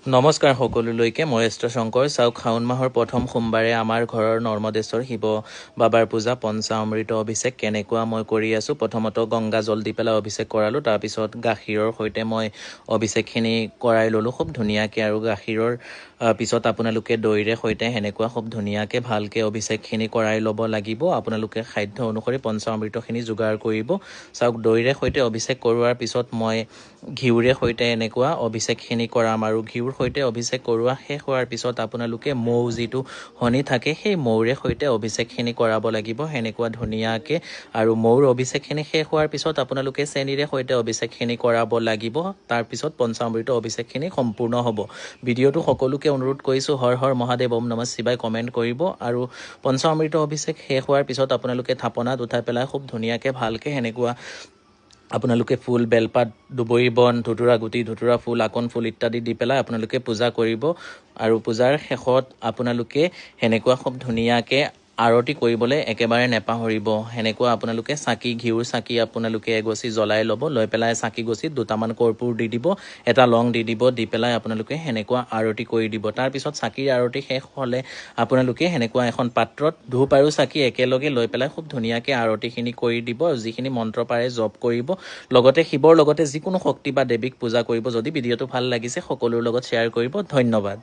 নমস্কাৰ সকলোলৈকে মই শংকৰ চাওক শাওণ মাহৰ প্ৰথম সোমবাৰে আমাৰ ঘৰৰ নৰ্মদেশ্বৰ শিৱ বাবাৰ পূজা পঞ্চামৃত অভিষেক কেনেকুৱা মই কৰি আছোঁ। প্ৰথমতে গংগা জল দি পেলাই অভিষেক কৰালোঁ, তাৰপিছত গাখীৰৰ সৈতে মই অভিষেকখিনি কৰাই ল'লোঁ খুব ধুনীয়াকৈ। আৰু গাখীৰৰ পিছত আপোনালোকে দৈৰে সৈতে সেনেকুৱা খুব ধুনীয়াকৈ ভালকৈ অভিষেকখিনি কৰাই ল'ব লাগিব। আপোনালোকে খাদ্য অনুসৰি পঞ্চামৃতখিনি যোগাৰ কৰিব। চাওক, দৈৰে সৈতে অভিষেক কৰোৱাৰ পিছত মই ঘিউৰে সৈতে এনেকুৱা অভিষেকখিনি কৰাম। আৰু ঘিউৰ সৈতে অভিষেক কৰোৱা শেষ হোৱাৰ পিছত আপোনালোকে মৌ যিটো শনি থাকে সেই মৌৰে সৈতে অভিষেকখিনি কৰাব লাগিব সেনেকুৱা ধুনীয়াকৈ। আৰু মৌৰ অভিষেকখিনি শেষ হোৱাৰ পিছত আপোনালোকে চেনিৰে সৈতে অভিষেকখিনি কৰাব লাগিব। তাৰপিছত পঞ্চামৃত অভিষেকখিনি সম্পূৰ্ণ হ'ব। ভিডিঅ'টো সকলোকে অনুৰোধ কৰিছোঁ, হৰ হৰ মহাদেৱ ওম নমঃ শিৱায় কমেণ্ট কৰিব। আৰু পঞ্চামৃত অভিষেক শেষ হোৱাৰ পিছত আপোনালোকে থাপনাত উঠাই পেলাই খুব ধুনীয়াকৈ ভালকৈ সেনেকুৱা আপোনালোকে ফুল, বেলপাত, দুবৰি বন, ধুতুৰা গুটি, ধুতুৰা ফুল, আকন ফুল ইত্যাদি দি পেলাই আপোনালোকে পূজা কৰিব। আৰু পূজাৰ শেষত আপোনালোকে সেনেকুৱা খুব ধুনীয়াকৈ আৰতি কৰিবলৈ একেবাৰে নেপাহৰিব। সেনেকুৱা আপোনালোকে চাকি, ঘিউৰ চাকি আপোনালোকে এগছি জ্বলাই ল'ব। লৈ পেলাই চাকি গছিত দুটামান কৰ্পূৰ দি দিব, এটা লং দি দিব, দি পেলাই আপোনালোকে সেনেকুৱা আৰতি কৰি দিব। তাৰপিছত চাকিৰ আৰতি শেষ হ'লে আপোনালোকে সেনেকুৱা এখন পাত্ৰত ধূপ আৰু চাকি একেলগে লৈ পেলাই খুব ধুনীয়াকৈ আৰতিখিনি কৰি দিব। যিখিনি মন্ত্ৰ পাৰে জপ কৰিব। লগতে শিৱৰ লগতে যিকোনো শক্তি বা দেৱীক পূজা কৰিব। যদি ভিডিঅ'টো ভাল লাগিছে সকলোৰ লগত শ্বেয়াৰ কৰিব। ধন্যবাদ।